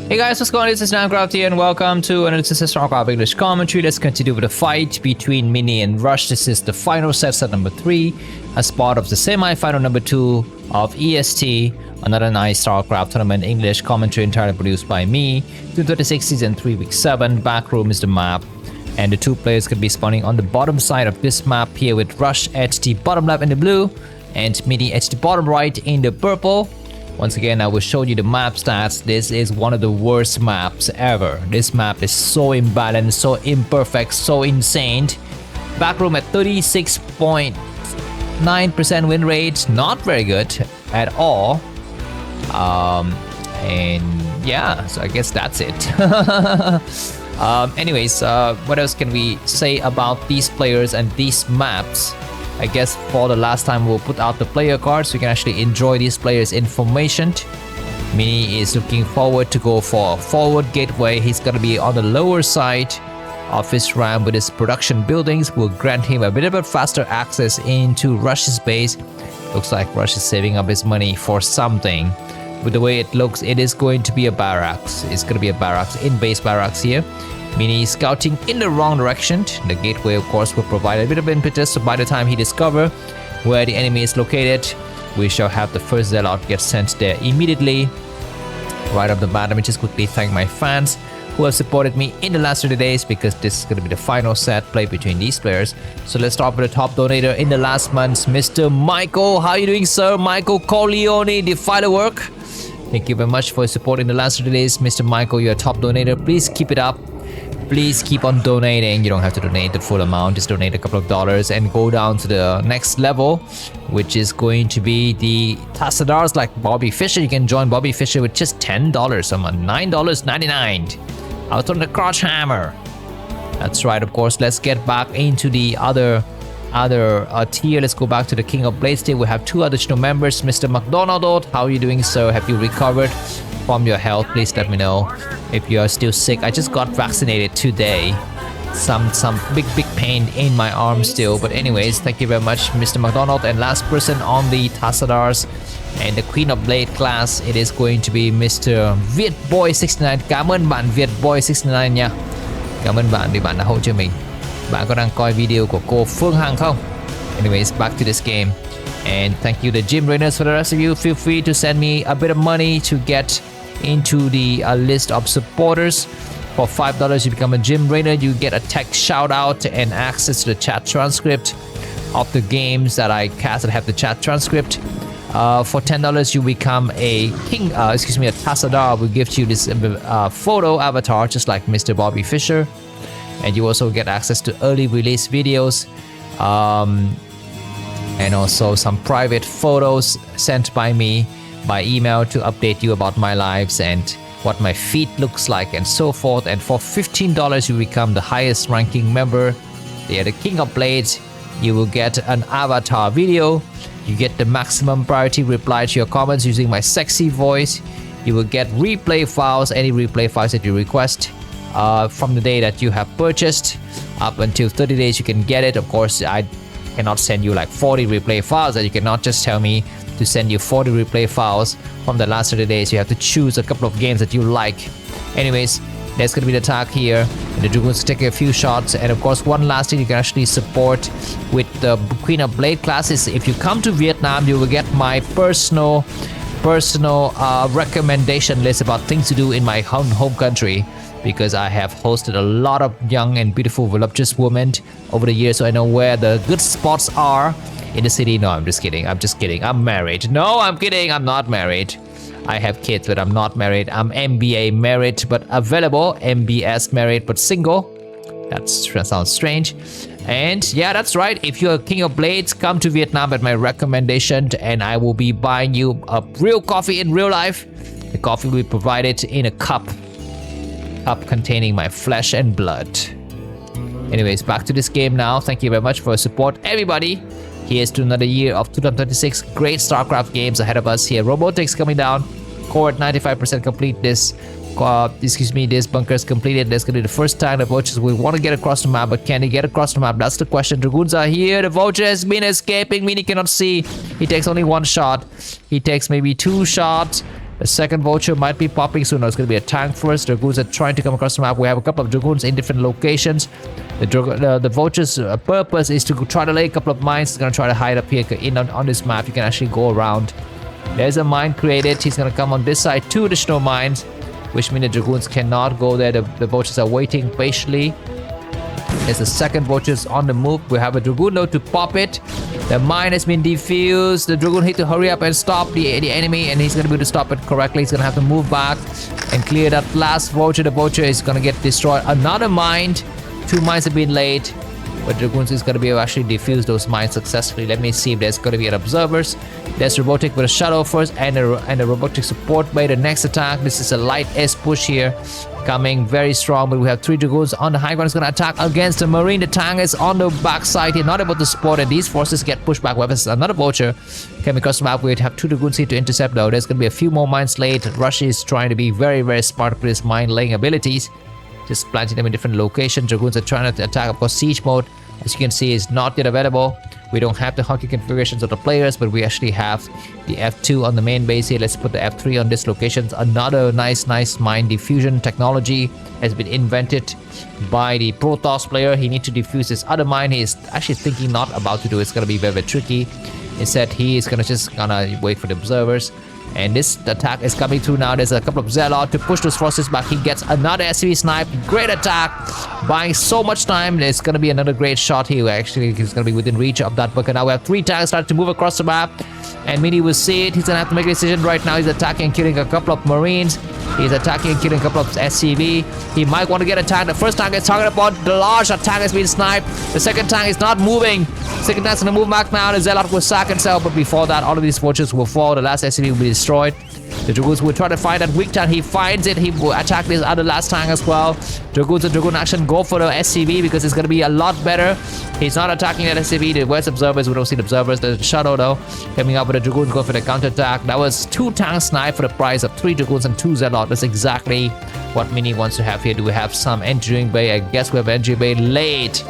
Hey guys, what's going on? This is Namkraft here and welcome to another Starcraft English commentary. Let's continue with the fight between Mini and Rush. This is the final set number 3 as part of the semi-final number 2 of EST. Another nice Starcraft tournament English commentary entirely produced by me. 236 season 3 week 7. Backroom is the map. And the two players could be spawning on the bottom side of this map here with Rush at the bottom left in the blue and Mini at the bottom right in the purple. Once again, I will show you the map stats. This is one of the worst maps ever. This map is so imbalanced, so imperfect, so insane. Backroom at 36.9% win rate. Not very good at all. And yeah, so I guess that's it. Anyways, what else can we say about these players and these maps? I guess for the last time we'll put out the player cards so you can actually enjoy these players' information. Mini is looking forward to go for a forward gateway. He's gonna be on the lower side of his ramp with his production buildings. Will grant him a bit of a faster access into Rush's base. Looks like Rush is saving up his money for something. With the way it looks, it is going to be a barracks. It's gonna be a barracks, in-base barracks here. Mini scouting in the wrong direction. The gateway, of course, will provide a bit of impetus, so by the time he discovers where the enemy is located, we shall have the first Zelle get sent there immediately. Right off the bat, let me just quickly thank my fans who have supported me in the last 30 days because this is going to be the final set play between these players. So let's start with the top donator in the last months, Mr. Michael. How are you doing, sir? Michael Corleone, the firework. Thank you very much for your support in the last 30 days, Mr. Michael. You're a top donator. Please keep it up. Please keep on donating. You don't have to donate the full amount, just donate a couple of dollars and go down to the next level, which is going to be the Tassadars like Bobby Fischer. You can join Bobby Fischer with just $10 a month, $9.99 out on the crotch hammer. That's right, of course. Let's get back into the other tier. Let's go back to the King of Blades tier. We have two additional members. Mr. McDonald, how are you doing, sir? Have you recovered from your health? Please let me know if you are still sick. I just got vaccinated today. Some big pain in my arm still, but anyways, thank you very much, Mr. McDonald. And last person on the Tassadars and the Queen of Blade class, it is going to be Mr. Vietboy69. Cảm ơn bạn Vietboy69 nha. Cảm ơn bạn vì bạn đã hỗ trợ mình. Bạn có đang coi video của cô Phương Hằng không? Anyways, back to this game. And thank you, the gym trainers. For the rest of you, feel free to send me a bit of money to get into the list of supporters. For $5, you become a gym trainer. You get a tech shout out and access to the chat transcript of the games that I cast that have the chat transcript. For $10, you become a king. A Tassadar will give you this photo avatar, just like Mr. Bobby Fischer, and you also get access to early release videos. And also some private photos sent by me by email to update you about my lives and what my feet looks like and so forth. And for $15, you become the highest ranking member. They are the King of Blades. You will get an avatar video. You get the maximum priority reply to your comments using my sexy voice. You will get replay files, any replay files that you request from the day that you have purchased. Up until 30 days, you can get it. Of course, I cannot send you like 40 replay files, and you cannot just tell me to send you 40 replay files from the last 30 days. You have to choose a couple of games that you like. Anyways, there's gonna be the attack here, and the Dragoons take a few shots. And of course, one last thing you can actually support with the Queen of Blade classes. If you come to Vietnam, you will get my personal recommendation list about things to do in my home country, because I have hosted a lot of young and beautiful voluptuous women over the years, so I know where the good spots are in the city. No, I'm just kidding. I'm married. No, I'm kidding. I'm not married. I have kids, but I'm not married. I'm MBA married, but available. MBS married, but single. That sounds strange. And yeah, that's right. If you're a King of Blades, come to Vietnam at my recommendation, and I will be buying you a real coffee in real life. The coffee will be provided in a cup containing my flesh and blood. Anyways, back to this game now. Thank you very much for your support, everybody. Here's to another year of 2026 great Starcraft games ahead of us here. Robotics coming down. Core at 95% complete. This bunker is completed. That's gonna be the first time the vultures will want to get across the map, but can they get across the map? That's the question. Dragoons are here. The vulture has been escaping. Mini cannot see. He takes only one shot. He takes maybe two shots. The second vulture might be popping soon. No, it's going to be a tank first. Dragoons are trying to come across the map. We have a couple of dragoons in different locations. The vulture's purpose is to try to lay a couple of mines. He's going to try to hide up here on this map. You can actually go around. There's a mine created. He's going to come on this side. 2 additional mines, which means the dragoons cannot go there. The vultures are waiting patiently. There's a second vultures on the move. We have a dragoon though to pop it. The mine has been defused. The dragoon need to hurry up and stop the enemy, and he's going to be able to stop it correctly. He's going to have to move back and clear that last vulture. The vulture is going to get destroyed. Another mine. 2 mines have been laid, but dragoons is going to be able to actually defuse those mines successfully. Let me see if there's going to be an observers. There's robotic with a shadow first and a robotic support by the next attack. This is a light S push here, coming very strong, but we have 3 dragoons on the high ground. Is going to attack against the marine. The tank is on the backside here, not able to support, and these forces get pushed back. Weapons, another vulture coming across the map. We have 2 dragoons here to intercept though. There's going to be a few more mines laid. Russia is trying to be very, very smart with his mine laying abilities, just planting them in different locations. Dragoons are trying to attack. Of course, siege mode, as you can see, is not yet available. We don't have the hotkey configurations of the players, but we actually have the F2 on the main base here. Let's put the F3 on this location. Another nice mine diffusion technology has been invented by the Protoss player. He needs to defuse this other mine. He is actually thinking not about to do. It's going to be very, very tricky. Instead, he is going to just wait for the observers. And this attack is coming through now. There's a couple of Zelle to push those forces back. He gets another SCV snipe. Great attack. Buying so much time. There's going to be another great shot here. Actually, he's going to be within reach of that bunker. Now we have 3 tanks starting to move across the map. And Mini will see it. He's going to have to make a decision right now. He's attacking and killing a couple of Marines. He's attacking and killing a couple of SCV. He might want to get attacked. The first tank is targeted upon. The large attack has been sniped. The second tank is not moving. Second tank's going to move back now. The Zealot will sack himself. But before that, all of these vultures will fall. The last SCV will be destroyed. The Dragoons will try to find that weak tank. He finds it. He will attack this other last tank as well. Dragoons and Dragoon action go for the SCV because it's going to be a lot better. He's not attacking that SCV. Where's observers? We don't see the observers. There's a shadow though. Coming up with the Dragoons going for the counter attack. That was 2 tanks sniped for the price of 3 Dragoons and 2 Zealot. That's exactly what Mini wants to have here. Do we have some engineering bay? I guess we have engineering bay.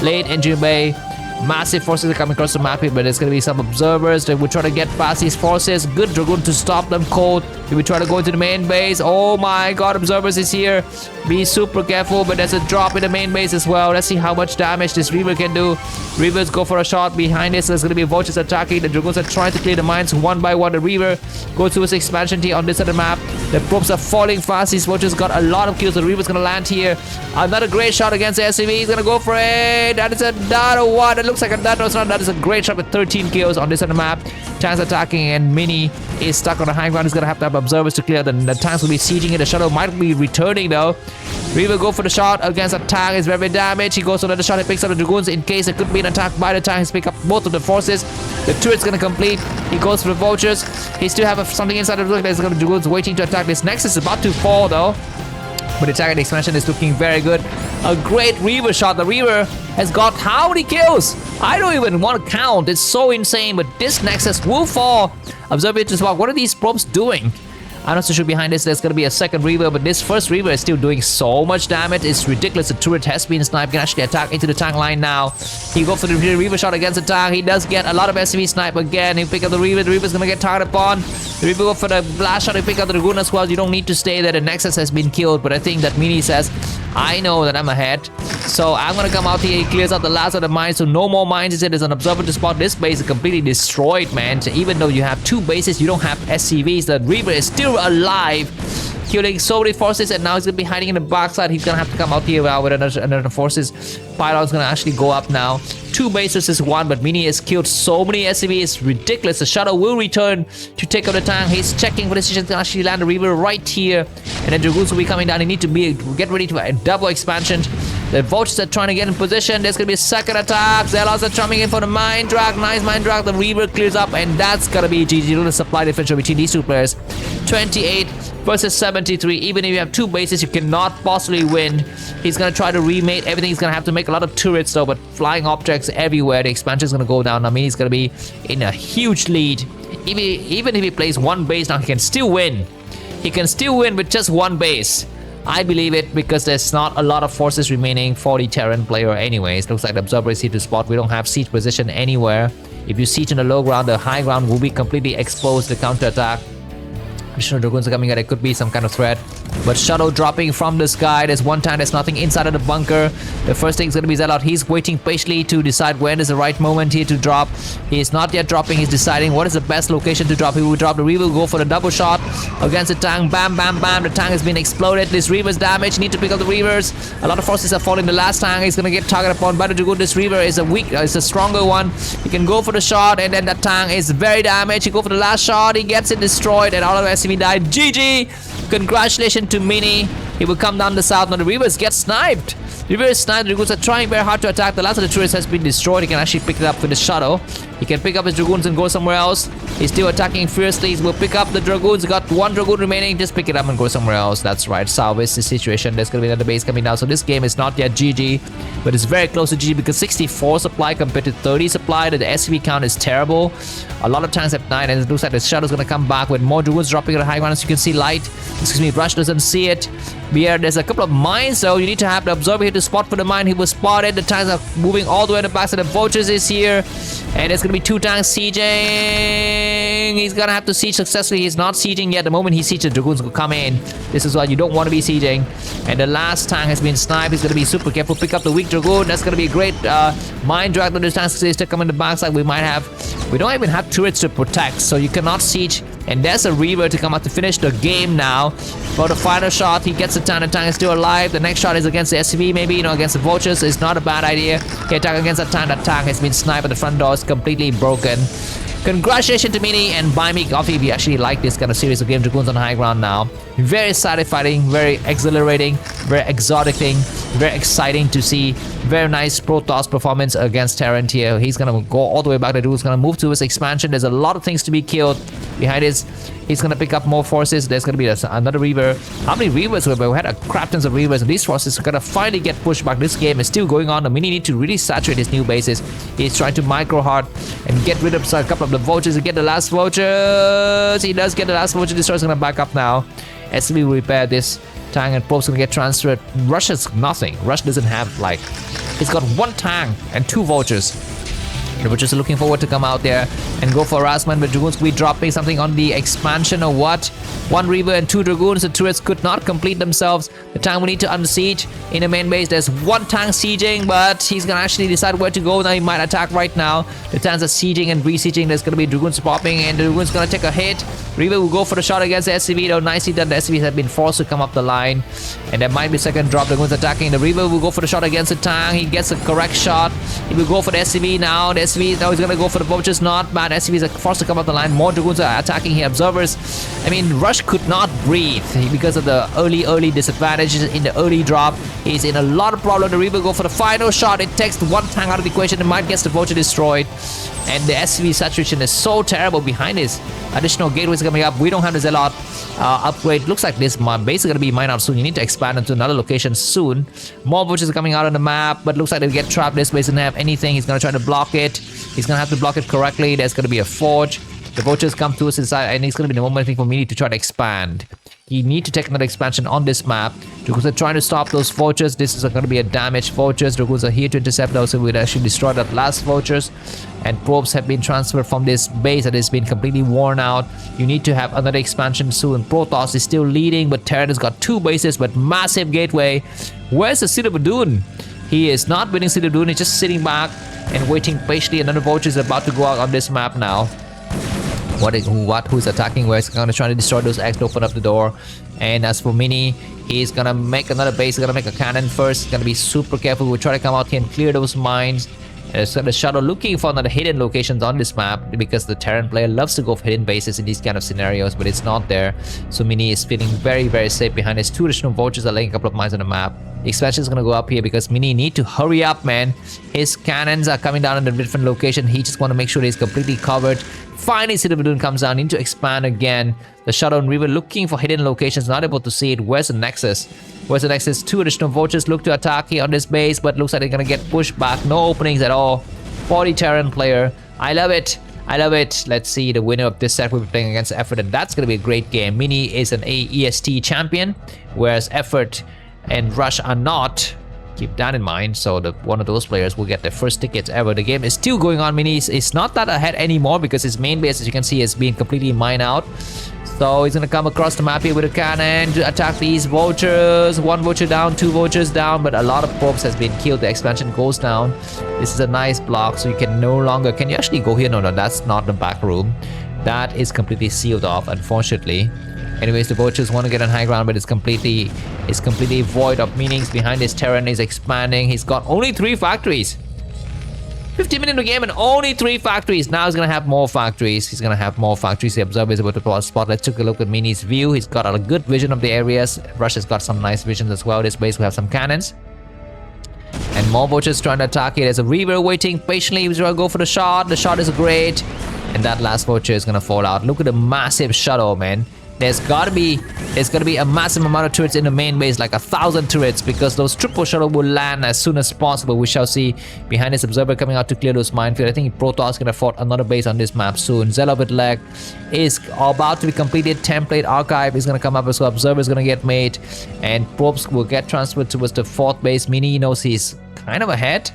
Late engineering bay. Massive forces are coming across the map here, but there's going to be some observers that will try to get past these forces. Good Dragoon to stop them cold. They will try to go into the main base. Oh my god, observers is here. Be super careful, but there's a drop in the main base as well. Let's see how much damage this Reaver can do. Reavers go for a shot behind this. There's going to be vultures attacking. The Dragoons are trying to clear the mines one by one. The Reaver goes to his expansion T on this other map. The probes are falling fast. These vultures got a lot of kills. The Reaver's going to land here. Another great shot against the SCV. He's going to go for it. That is another one. It looks like a dot. No, it's not. That is a great shot with 13 kills on this other map. Tanks attacking, and Mini is stuck on the high ground. He's going to have observers to clear. The tanks will be sieging it. The shadow might be returning though. Reaver go for the shot against a tank. It's very damaged. He goes for another shot. He picks up the Dragoons in case it could be an attack by the tank. He's picked up both of the forces. The turret's going to complete. He goes for the vultures. He still have something inside of the. There's going to be Dragoons waiting to attack. This Nexus is about to fall though. But the attack and expansion is looking very good. A great Reaver shot. The Reaver has got how many kills? I don't even want to count. It's so insane. But this Nexus will fall. Observe it as well. What are these probes doing? I'm not so sure behind this. There's going to be a second Reaver, but this first Reaver is still doing so much damage. It's ridiculous. The turret has been sniped. Can actually attack into the tank line now. He goes for the Reaver shot against the tank. He does get a lot of SCV snipe again. He pick up the Reaver. The Reaver's going to get targeted upon. The Reaver go for the blast shot. He pick up the Dragoon as well. You don't need to stay there. The Nexus has been killed, but I think that Mini says, I know that I'm ahead. So I'm going to come out here. He clears out the last of the mines. So no more mines. He said there's an observer to spot. This base is completely destroyed, man. So even though you have 2 bases, you don't have SCVs. The Reaver is still alive, killing so many forces, and now he's going to be hiding in the backside. He's going to have to come out here with another forces. Pylon's going to actually go up now. 2 bases is 1, but Mini has killed so many SCVs. It's ridiculous. The Shadow will return to take out the tank. He's checking for decisions to actually land the Reaver right here. And then Dragoons will be coming down. They need to get ready to a double expansion. The vultures are trying to get in position. There's going to be a second attack. Zealots are coming in for the mine drag. Nice mine drag. The Reaver clears up, and that's going to be GG. Look at the supply differential between these 2 players. 28 versus 73. Even if you have 2 bases, you cannot possibly win. He's going to try to remate everything. He's going to have to make a lot of turrets though, but flying objects everywhere. The expansion is going to go down. I mean, he's going to be in a huge lead. Even if he plays 1 base now, he can still win. He can still win with just 1 base. I believe it because there's not a lot of forces remaining for the Terran player anyways. Looks like the observer is here to spot. We don't have siege position anywhere. If you siege in the low ground, the high ground will be completely exposed to counter attack. Additional Dragoons are coming out. It could be some kind of threat. But Shuttle dropping from the sky. There's one tank. There's nothing inside of the bunker. The first thing is going to be Zelle. He's waiting patiently to decide when is the right moment here to drop. He is not yet dropping. He's deciding what is the best location to drop. He will drop. The Reaver will go for the double shot against the tank. Bam, bam, bam. The tank has been exploded. This Reaver's damage. Need to pick up the Reavers. A lot of forces are falling. The last tank is going to get targeted upon by the Dragoon. This Reaver is a stronger one. He can go for the shot, and then that tank is very damaged. He go for the last shot. He gets it destroyed, and all of the SCV died. GG! Congratulations to Mini. He will come down the south. Now the Reavers get sniped. The Reavers sniped. The Dragoons are trying very hard to attack. The last of the turrets has been destroyed. He can actually pick it up with the shuttle. He can pick up his Dragoons and go somewhere else. He's still attacking fiercely. He will pick up the Dragoons. Got one Dragoon remaining. Just pick it up and go somewhere else. That's right. Salvage the situation. There's going to be another base coming down. So this game is not yet GG. But it's very close to GG because 64 supply compared to 30 supply. The SCV count is terrible. A lot of tanks at 9. And it looks like the shuttle's going to come back with more Dragoons dropping on the high ground. As you can see, light. Excuse me, Rush doesn't see it. Here, there's a couple of mines, so you need to have the observer here to spot for the mine. He was spotted. The tanks are moving all the way in the back, so the vultures is here. And there's going to be 2 tanks sieging. He's going to have to siege successfully. He's not sieging yet. The moment he sieges, the Dragoons will come in. This is why you don't want to be sieging. And the last tank has been sniped. He's going to be super careful. Pick up the weak Dragoon. That's going to be a great mine drag. But the tanks still come in the backside. We don't even have turrets to protect, so you cannot siege. And there's a Reaver to come out to finish the game now. For the final shot, he gets the tank. The tank is still alive. The next shot is against the SCV, maybe, against the vultures. It's not a bad idea. He attack against that tank. That tank has been sniped, and the front door is completely broken. Congratulations to Mini, and buy me coffee if you actually like this kind of series of game. Dragoons on high ground now. Very satisfying, very exhilarating, very exotic thing, very exciting to see. Very nice Protoss performance against Terran here. He's gonna go all the way back. The dude's gonna move to his expansion. There's a lot of things to be killed behind his. He's gonna pick up more forces. There's gonna be another Reaver. How many Reavers were there? We had a crap tons of Reavers, and these forces are gonna finally get pushed back. This game is still going on. The Mini need to really saturate his new bases. He's trying to micro hard and get rid of a couple of the vultures and get the last vultures. He does get the last vulture. Destroyer's gonna back up now. SCV will repair this tank, and Probe's gonna get transferred. Rush has nothing. Rush doesn't have, like, he's got 1 tank and 2 vultures. We're just looking forward to come out there and go for harassment. But Dragoons will be dropping something on the expansion or what? 1 Reaver and 2 Dragoons. The turrets could not complete themselves. The tank will need to unsiege in the main base. There's 1 tank sieging, but he's gonna actually decide where to go. Now he might attack right now. The tanks are sieging and re-sieging. There's gonna be Dragoons popping, and the Dragoons gonna take a hit. Reaver will go for the shot against the SCV, though nicely done. The SCVs have been forced to come up the line, and there might be a second drop. Dragoons attacking. The Reaver will go for the shot against the tank. He gets a correct shot. He will go for the SCV now. The SCV now he's gonna go for the vultures. Not bad. SCVs are forced to come up the line. More Dragoons are attacking here. Observers. I mean, Rush could not breathe because of the early disadvantages in the early drop. He's in a lot of problem. The Reaver go for the final shot. It takes 1 tank out of the equation. It might get the vulture destroyed. And the SCV saturation is so terrible behind this. Additional gateways coming up. We don't have the Zelle upgrade. Looks like this base is going to be mined out soon. You need to expand into another location soon. More vultures are coming out on the map, but looks like they get trapped. This base doesn't have anything. He's going to try to block it. He's going to have to block it correctly. There's going to be a forge. The vultures come to us inside, and it's going to be the moment for me to try to expand. You need to take another expansion on this map because they're trying to stop those vultures. This is going to be a damaged vultures. Dragoons are here to intercept those, so we'll actually destroy that last vultures. And probes have been transferred from this base that has been completely worn out. You need to have another expansion soon. Protoss is still leading, but Terran has got 2 bases but massive gateway. Where's the City of Dune? He is not winning City of Dune. He's just sitting back and waiting patiently. Another vulture is about to go out on this map now. Who's attacking where? He's gonna try to destroy those eggs to open up the door. And as for Mini, he's gonna make another base. He's gonna make a cannon first. He's gonna be super careful. We'll try to come out here and clear those mines. So the shuttle looking for another hidden locations on this map because the Terran player loves to go for hidden bases in these kind of scenarios, but it's not there. So Mini is feeling very, very safe behind his 2 additional vultures are laying a couple of mines on the map. The expansion is going to go up here because Mini need to hurry up, man. His cannons are coming down in a different location. He just want to make sure he's completely covered. Finally, City of Dune comes down. Need to expand again. The Shadow and Reaver looking for hidden locations, not able to see it. Where's the Nexus? Where's the Nexus? 2 additional vultures look to attack here on this base, but looks like they're going to get pushed back. No openings at all. 40 Terran player. I love it. I love it. Let's see the winner of this set. We'll be playing against Effort, and that's going to be a great game. Mini is an EST champion, whereas Effort and Rush are not. Keep that in mind. So one of those players will get the first tickets ever. The game is still going on. Minis is not that ahead anymore because his main base, as you can see, is being completely mined out. So he's gonna come across the map here with a cannon to attack these vultures. One vulture down, two vultures down, but a lot of probes has been killed. The expansion goes down. This is a nice block, so you can no longer. Can you actually go here? No, that's not the back room. That is completely sealed off, unfortunately. Anyways, the vultures want to get on high ground, but it's completely void of meanings behind this Terran. Is expanding. He's got only 3 factories. 15 minutes in the game and only 3 factories. Now he's gonna have more factories. The observer is able to spot. Let's take a look at Mini's view. He's got a good vision of the areas. Russia's got some nice visions as well. This base will have some cannons. And more vultures trying to attack it. There's a Reaver waiting patiently. He's gonna go for the shot. The shot is great. And that last vulture is gonna fall out. Look at the massive shuttle, man. There's gotta be a massive amount of turrets in the main base, like 1,000 turrets, because those triple shuttle will land as soon as possible. We shall see. Behind this observer coming out to clear those minefields. I think Protoss can afford another base on this map soon. Zelle with leg is about to be completed. Template archive is gonna come up as well. Observer is gonna get made, and probes will get transferred towards the 4th base. Mini knows he's kind of ahead,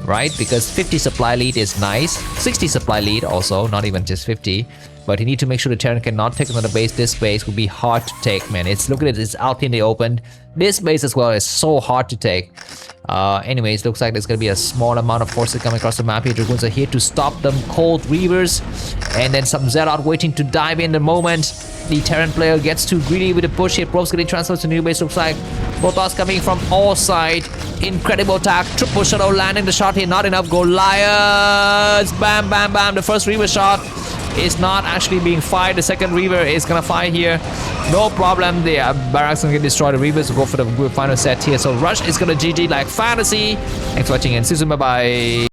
right? Because 50 supply lead is nice. 60 supply lead also, not even just 50. But you need to make sure the Terran cannot take another base. This base will be hard to take, man. Look at it, it's out in the open. This base as well is so hard to take. Anyways, looks like there's gonna be a small amount of forces coming across the map here. Dragoons are here to stop them. Cold Reavers, and then some Zealot waiting to dive in the moment the Terran player gets too greedy with the push here. Probes getting transferred to new base. Looks like Protoss coming from all sides. Incredible attack. Triple shuttle landing the shot here. Not enough. Goliaths. Bam, bam, bam. The first Reaver shot is not actually being fired. The second Reaver is gonna fire here. No problem. The barracks gonna get destroyed. The Reavers will go for the final set here. So Rush is gonna GG like fantasy. Thanks for watching and see you soon. Bye bye.